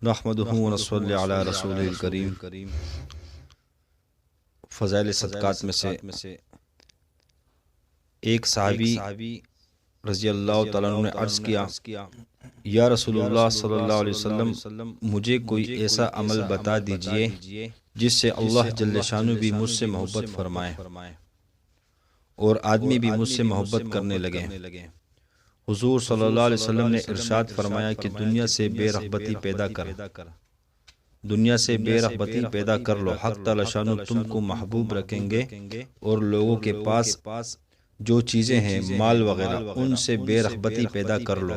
نحمدہ و نصلی علی رسول الکریم۔ فضائل صدقات میں سے ایک صحابی رضی اللہ تعالیٰ عنہ نے عرض کیا، یا رسول اللہ صلی اللہ علیہ وسلم، مجھے کوئی ایسا عمل بتا دیجئے جس سے اللہ جل شانہ بھی مجھ سے محبت فرمائے اور آدمی بھی مجھ سے محبت کرنے لگے۔ حضور صلی اللہ علیہ وسلم نے ارشاد فرمایا کہ دنیا سے بے رغبتی پیدا کر، دنیا سے بے رغبتی پیدا کر لو، حق تعالی شانہ تم کو محبوب رکھیں گے اور لوگوں کے پاس جو چیزیں ہیں مال وغیرہ ان سے بے رغبتی پیدا کر لو،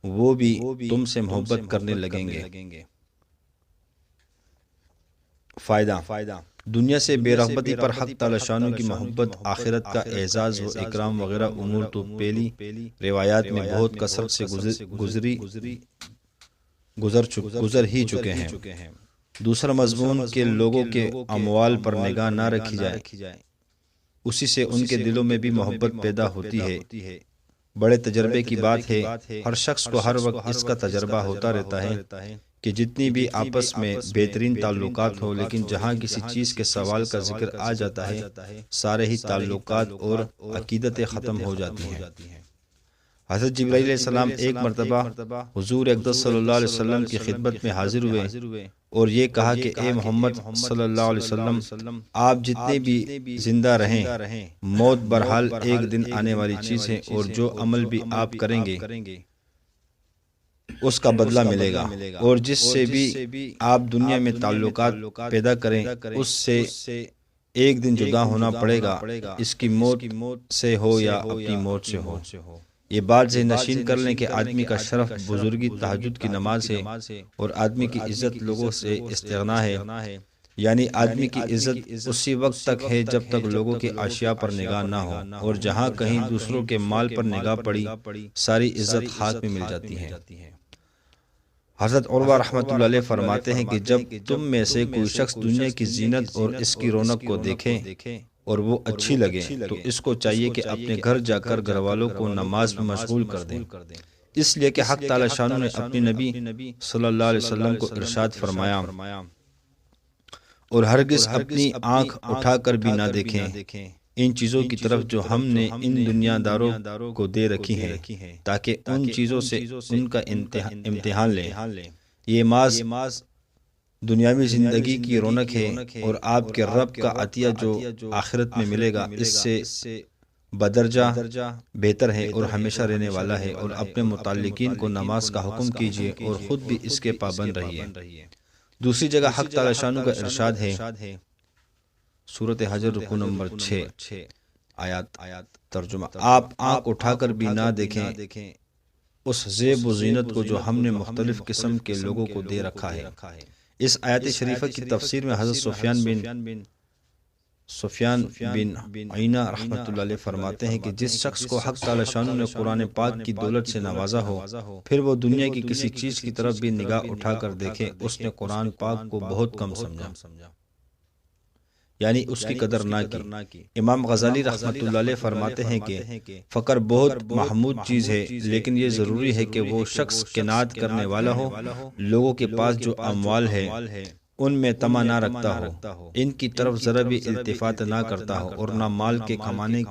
وہ بھی تم سے محبت کرنے لگیں گے۔ فائدہ: دنیا سے بے رغبتی پر حق تعالی شانہ کی محبت، آخرت کا اعزاز و اکرام وغیرہ امور تو پہلی روایات میں بہت کثرت سے گزر ہی چکے ہیں۔ دوسرا مضمون کہ لوگوں کے اموال پر نگاہ نہ رکھی جائے، اسی سے ان کے دلوں میں بھی محبت پیدا ہوتی ہے۔ بڑے تجربے کی بات ہے، ہر شخص کو ہر وقت اس کا تجربہ ہوتا رہتا ہے کہ جتنی بھی آپس میں بہترین تعلقات ہو، لیکن جہاں کسی چیز کے سوال کا ذکر آ جاتا ہے سارے ہی تعلقات اور عقیدتیں ختم ہو جاتی ہیں۔ حضرت جبرائیل علیہ السلام ایک مرتبہ حضور اقدس صلی اللہ علیہ وسلم کی خدمت میں حاضر ہوئے اور یہ کہا کہ اے محمد صلی اللہ علیہ وسلم، آپ جتنے بھی زندہ رہیں، موت بہرحال ایک دن آنے والی چیز ہے، اور جو عمل بھی آپ کریں گے اس کا بدلہ ملے گا، اور جس سے بھی آپ دنیا میں تعلقات پیدا کریں اس سے ایک دن جدا ہونا پڑے گا، اس کی موت سے ہو یا اپنی موت سے ہو۔ یہ بات ذہن نشین کر لیں کہ آدمی کا شرف بزرگی تہجد کی نماز ہے، اور آدمی کی عزت لوگوں سے استغنا ہے، یعنی آدمی کی عزت اسی وقت تک ہے جب تک لوگوں کی اشیاء پر نگاہ نہ ہو، اور جہاں کہیں دوسروں کے مال پر نگاہ پڑی ساری عزت خاک میں مل جاتی ہے۔ حضرت عروہ رحمۃ اللہ علیہ فرماتے ہیں کہ جب تم میں سے کوئی شخص دنیا کی زینت اور اس کی رونق کو دیکھے اور وہ اچھی لگے تو اس کو چاہیے کہ اپنے گھر جا کر گھر والوں کو نماز میں مشغول کر دیں، اس لیے کہ حق تعالی شانہ نے اپنے نبی صلی اللہ علیہ وسلم کو ارشاد فرمایا، اور ہرگز اپنی آنکھ اٹھا کر بھی نہ دیکھیں ان چیزوں کی طرف جو ہم نے ان دنیا داروں کو دے رکھی ہیں، تاکہ ان چیزوں سے ان کا امتحان لیں۔ یہ ماز دنیاوی زندگی کی رونق ہے، اور آپ کے رب کا عطیہ جو آخرت میں ملے گا اس سے بدرجہ بہتر ہے اور ہمیشہ رہنے والا ہے، اور اپنے متعلقین کو نماز کا حکم کیجیے اور خود بھی اس کے پابند رہیے۔ دوسری جگہ حق تعالی شانہ کا ارشاد ہے، سورۃ حجر رکوع نمبر 6 آیات ترجمہ: آپ آنکھ اٹھا کر بھی نہ دیکھیں اس زیب و زینت کو جو ہم نے مختلف قسم کے لوگوں کو دے رکھا ہے۔ اس آیت شریفہ کی تفسیر میں حضرت سفیان بن عیینہ رحمۃ اللہ علیہ فرماتے ہیں کہ جس شخص کو حق تعالی شانہ نے قرآن پاک کی دولت سے نوازا ہو، پھر وہ دنیا کی کسی چیز کی طرف بھی نگاہ اٹھا کر دیکھے، اس نے قرآن پاک کو بہت کم سمجھا، یعنی اس کی قدر نہ کی۔ امام غزالی رحمۃ اللہ علیہ فرماتے ہیں کہ فقر بہت محمود چیز ہے، لیکن یہ ضروری ہے کہ وہ شخص قناعت کرنے والا ہو، لوگوں کے پاس جو اموال ہے ان میں طمع نہ رکھتا ہو، ان کی طرف ذرا بھی التفات نہ کرتا ہو، اور نہ مال کے کمانے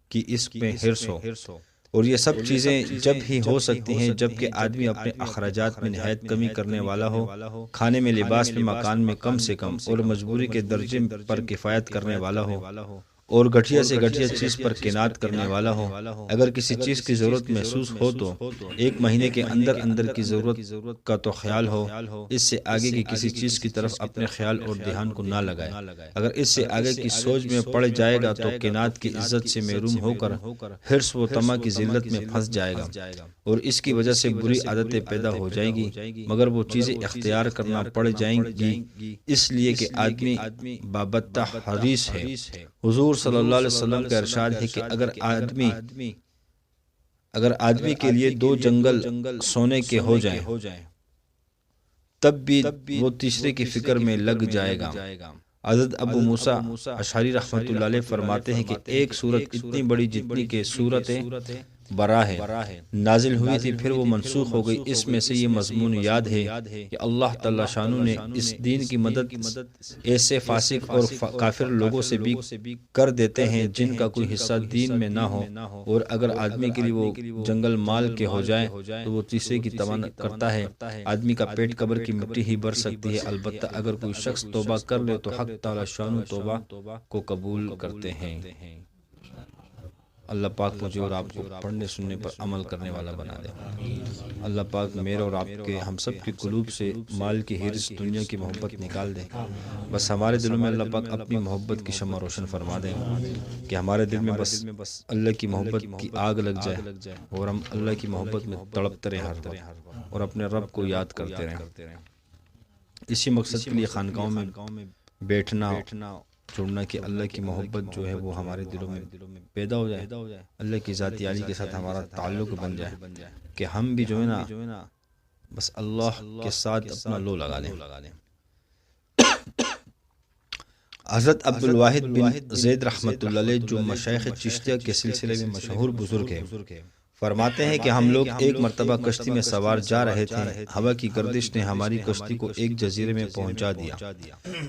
کی اس پہ حرص ہو۔ اور یہ سب چیزیں جب ہی ہو سکتی ہیں جبکہ آدمی اپنے اخراجات میں نہایت کمی کرنے والا ہو، کھانے میں، لباس میں، مکان میں کم سے کم اور مجبوری کے درجے پر کفایت کرنے والا ہو، اور گٹھیا سے گٹھیا چیز پر قناعت کرنے والا ہو۔ اگر کسی چیز کی ضرورت محسوس ہو تو ایک مہینے کے اندر اندر کی ضرورت کا تو خیال ہو، اس سے آگے کی کسی چیز کی طرف اپنے خیال اور دھیان کو نہ لگائے۔ اگر اس سے آگے کی سوچ میں پڑ جائے گا تو قناعت کی عزت سے محروم ہو کر حرص و طمع کی ذلت میں پھنس جائے گا، اور اس کی وجہ سے بری عادتیں پیدا ہو جائیں گی، مگر وہ چیزیں اختیار کرنا پڑ جائیں گی، اس لیے کہ آدمی بابتہ حریص ہے۔ حضور صلی اللہ علیہ وسلم کا ارشاد ہے کہ اگر آدمی کے لیے 2 جنگل سونے کے ہو جائیں تب بھی وہ تیسرے کی فکر میں لگ جائے گا۔ حضرت ابو موسیٰ اشعری رحمۃ اللہ علیہ فرماتے ہیں کہ ایک سورت اتنی بڑی جتنی کہ سورت براہ نازل ہوئی تھی، پھر وہ منسوخ ہو گئی۔ اس میں سے یہ مضمون یاد ہے کہ اللہ تعالی شانو نے اس دین کی مدد ایسے فاسق اور کافر لوگوں سے بھی کر دیتے ہیں جن کا کوئی حصہ دین میں نہ ہو، اور اگر آدمی کے لیے وہ جنگل مال کے ہو جائے تو وہ تیسرے کی تمنا کرتا ہے۔ آدمی کا پیٹ قبر کی مٹی ہی بھر سکتی ہے، البتہ اگر کوئی شخص توبہ کر لے تو حق تعالی شانو توبہ کو قبول کرتے ہیں۔ اللہ پاک مجھے اور آپ کو پڑھنے سننے پر عمل کرنے والا بنا دے۔ اللہ پاک میرے اور آپ کے ہم سب کے قلوب سے مال کی حرص، دنیا کی محبت نکال دے۔ بس ہمارے دلوں میں اللہ پاک اپنی محبت کی شمع روشن فرما دے کہ ہمارے دل میں بس اللہ کی محبت کی آگ لگ جائے اور ہم اللہ کی محبت میں تڑپتے رہیں ہر وقت اور اپنے رب کو یاد کرتے رہیں۔ اسی مقصد کے لیے خانقاہوں میں بیٹھنا جڑنا کہ اللہ کی محبت جو ہے وہ ہمارے دلوں میں پیدا ہو جائے، اللہ کی ذاتی عالی کے ساتھ ہمارا تعلق بن جائے کہ ہم بھی جو ہے نا بس اللہ کے ساتھ اپنا لو لگا لیں۔ حضرت عبدالواحد بن زید رحمۃ اللہ علیہ جو مشائخ چشتیہ کے سلسلے میں مشہور بزرگ ہیں، فرماتے ہیں کہ ہم لوگ ایک مرتبہ کشتی میں سوار جا رہے تھے، ہوا کی گردش نے ہماری کشتی کو ایک جزیرے میں پہنچا دیا۔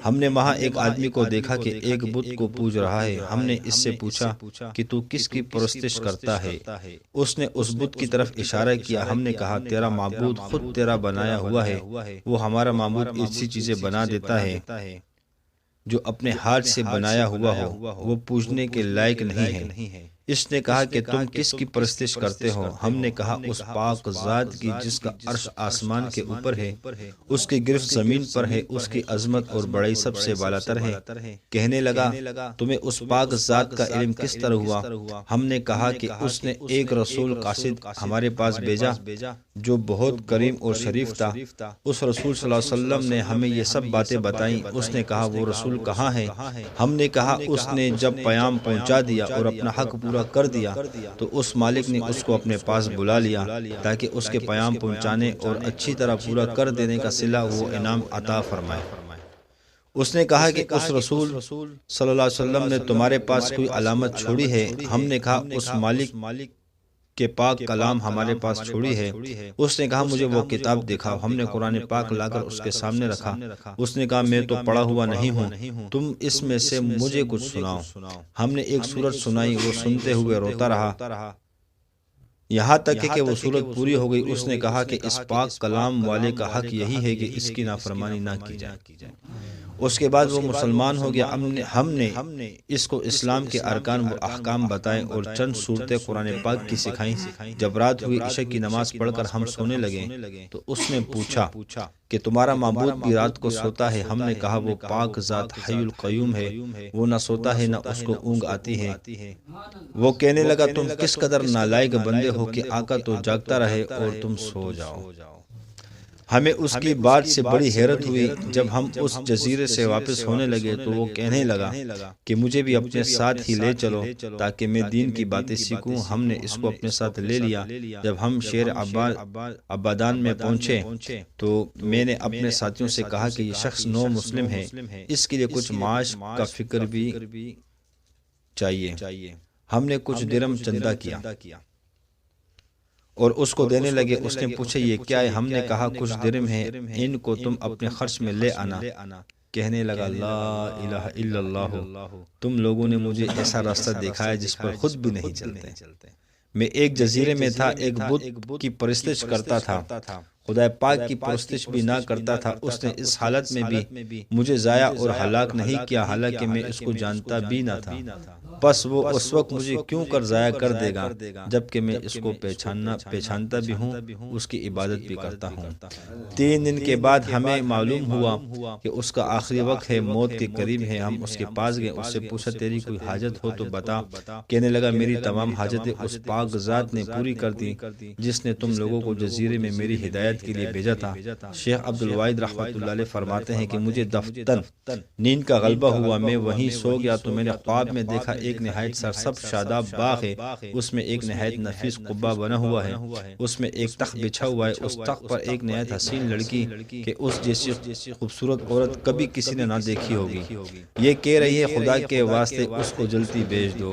ہم نے وہاں ایک آدمی کو دیکھا کہ ایک بت کو پوج رہا ہے۔ ہم نے اس سے پوچھا کہ تو کس کی پرستش کرتا ہے؟ اس نے اس بت کی طرف اشارہ کیا۔ ہم نے کہا تیرا معبود خود تیرا بنایا ہوا ہے، وہ ہمارا معبود ایسی چیزیں بنا دیتا ہے جو اپنے ہاتھ سے بنایا ہوا ہو، وہ پوجنے کے لائق نہیں ہے۔ اس نے کہا کہ تم کس کی پرستش کرتے ہو؟ ہم نے کہا اس پاک ذات کی جس کا عرش آسمان کے اوپر ہے، اس کی گرفت زمین پر ہے، اس کی عظمت اور بڑائی سب سے بالاتر ہے۔ کہنے لگا تمہیں اس پاک ذات کا علم کس طرح ہوا؟ ہم نے کہا کہ اس نے ایک رسول قاصد ہمارے پاس بھیجا جو بہت کریم اور شریف تھا۔ اس رسول صلی اللہ علیہ وسلم نے ہمیں یہ سب باتیں بتائیں۔ اس نے کہا وہ رسول کہاں ہے؟ ہم نے کہا اس نے جب پیام پہنچا دیا اور اپنا حق پورا کر دیا تو اس مالک نے اس کو اپنے پاس بلا لیا تاکہ اس کے پیام پہنچانے اور اچھی طرح پورا کر دینے کا صلہ وہ انعام عطا فرمائے۔ اس نے کہا کہ اس رسول صلی اللہ علیہ وسلم نے تمہارے پاس کوئی علامت چھوڑی ہے؟ ہم نے کہا اس مالک کہ پاک کلام ہمارے پاس چھوڑی ہے۔ اس نے کہا مجھے وہ کتاب دکھاؤ۔ ہم نے قرآن پاک لا کر اس کے سامنے رکھا۔ اس نے کہا میں تو پڑھا ہوا نہیں ہوں، تم اس میں سے مجھے کچھ سناؤ۔ ہم نے ایک سورت سنائی، وہ سنتے ہوئے روتا رہا یہاں تک کہ وہ سورت پوری ہو گئی۔ اس نے کہا کہ اس پاک کلام والے کا حق یہی ہے کہ اس کی نافرمانی نہ کی جائے۔ اس کے بعد وہ مسلمان ہو گیا۔ ہم نے اس کو اسلام کے ارکان و احکام بتائے اور چند صورتیں قرآن پاک کی سکھائیں۔ جب رات ہوئی، عشاء کی نماز پڑھ کر ہم سونے لگے تو اس نے پوچھا کہ تمہارا معبود بھی رات کو سوتا ہے؟ ہم نے کہا وہ پاک ذات حی القیوم ہے، وہ نہ سوتا ہے نہ اس کو اونگ آتی ہے۔ وہ کہنے لگا تم کس قدر نالائق بندے ہو کہ آقا تو جاگتا رہے اور تم سو جاؤ۔ ہمیں اس کی بات سے بڑی حیرت ہوئی۔ جب ہم اس جزیرے سے واپس ہونے لگے تو وہ کہنے لگا کہ مجھے بھی اپنے ساتھ ہی لے چلو تاکہ میں دین کی باتیں سیکھوں۔ ہم نے اس کو اپنے ساتھ لے لیا۔ جب ہم شہر عبادان میں پہنچے تو میں نے اپنے ساتھیوں سے کہا کہ یہ شخص نو مسلم ہے، اس کے لیے کچھ معاش کا فکر بھی چاہیے۔ ہم نے کچھ درم چندہ کیا اور اس کو دینے لگے۔ اس نے پوچھا یہ کیا ہے؟ ہم نے کہا کچھ درم ہے، ان کو تم اپنے خرچ میں لے آنا۔ کہنے لگا لا الہ الا اللہ، تم لوگوں نے مجھے ایسا راستہ دکھایا جس پر خود بھی نہیں چلتے۔ میں ایک جزیرے میں تھا، ایک بت کی پرستش کرتا تھا، خدا پاک کی پرستش بھی نہ کرتا تھا۔ اس نے اس حالت میں بھی مجھے ضائع اور ہلاک نہیں کیا، حالانکہ میں اس کو جانتا بھی نہ تھا۔ بس وہ اس وقت مجھے کیوں کر ضائع کر دے گا جبکہ میں اس کو پہچانتا بھی ہوں، اس کی عبادت بھی کرتا ہوں۔ 3 دن کے بعد ہمیں معلوم ہوا کہ اس کا آخری وقت ہے، موت کے قریب ہے۔ ہم اس کے پاس گئے، اس سے پوچھا تیری کوئی حاجت ہو تو بتا۔ کہنے لگا میری تمام حاجتیں اس پاک ذات نے پوری کر دی جس نے تم لوگوں کو جزیرے میں میری ہدایت ہدایت کے لیے بھیجا تھا۔ شیخ عبد الواحد رحمۃ اللہ علیہ فرماتے ہیں کہ مجھے دفتن نیند کا غلبہ ہوا، میں وہیں سو گیا تو میں نے خواب میں دیکھا ایک نہایت سرسبز شاداب باغ ہے، اس میں ایک نہایت نفیس قبہ بنا ہوا ہے، اس میں ایک تخت بچھا ہوا ہے، اس تخت پر ایک نہایت حسین لڑکی کہ اس جیسی خوبصورت عورت کبھی کسی نے نہ دیکھی ہوگی، یہ کہہ رہی ہے خدا کے واسطے اس کو جلدی بھیج دو۔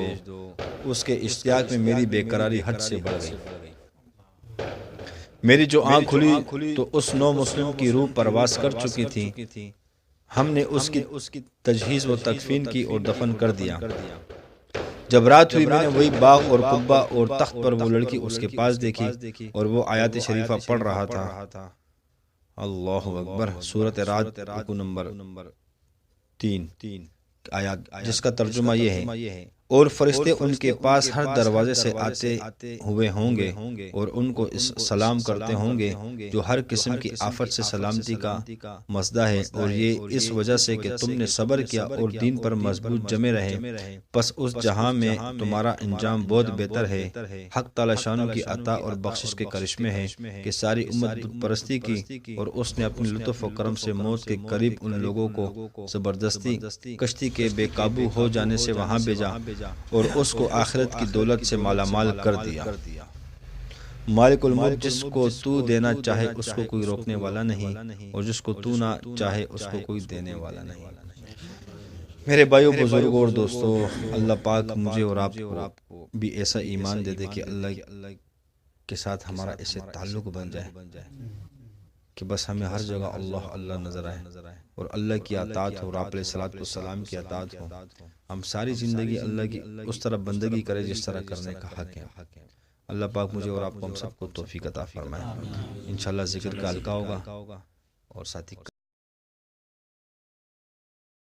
اس کے اشتیاق میں میری بے قراری حد سے بڑھ گئی، میری جو آنکھ کھلی تو اس نو مسلم کی روح پرواز کر چکی تھی، ہم نے اس کی تجہیز و تکفین کی اور دفن کر دیا۔ جب رات ہوئی میں نے وہی باغ اور قبہ اور تخت پر وہ لڑکی اس کے پاس دیکھی اور وہ آیات شریفہ پڑھ رہا تھا۔ اللہ اکبر۔ سورۃ رعد رکوع نمبر 3 آیات، جس کا ترجمہ یہ ہے، اور فرشتے ان کے پاس ہر دروازے سے آتے ہوئے ہوں گے اور ان کو سلام کرتے ہوں گے، جو ہر قسم کی آفت سے سلامتی کا مژدہ ہے، اور یہ اس وجہ سے کہ تم نے صبر کیا اور دین پر مضبوط جمے رہے، پس اس جہاں میں تمہارا انجام بہت بہتر ہے۔ حق تعالی شانوں کی عطا اور بخشش کے کرشمے ہیں کہ ساری امت بت پرستی کی، اور اس نے اپنے لطف و کرم سے موت کے قریب ان لوگوں کو زبردستی کشتی کے بے قابو ہو جانے سے وہاں بھیجا اور اس کو آخرت کی دولت سے مالا مال کر دیا۔ مالک الملک، جس کو تو دینا چاہے اس کو کوئی روکنے والا نہیں، اور جس کو تو نہ چاہے اس کو کوئی دینے والا نہیں۔ میرے بھائیوں، بزرگوں اور دوستوں، اللہ پاک مجھے اور آپ کو بھی ایسا ایمان دے دے کہ اللہ کے ساتھ ہمارا ایسے تعلق بن جائے کہ بس ہمیں ہر جگہ اللہ اللہ نظر آئے اور اللہ کی اطاعت ہو، اور آپ علیہ الصلوۃ والسلام کی اطاعت ہو، ہم ساری زندگی اللہ کی اس طرح بندگی کرے جس طرح کرنے کا حق ہے۔ اللہ پاک مجھے اور آپ کو ہم سب کو توفیق عطا فرمائے۔ انشاءاللہ ذکر کا حلقہ ہوگا اور ساتھی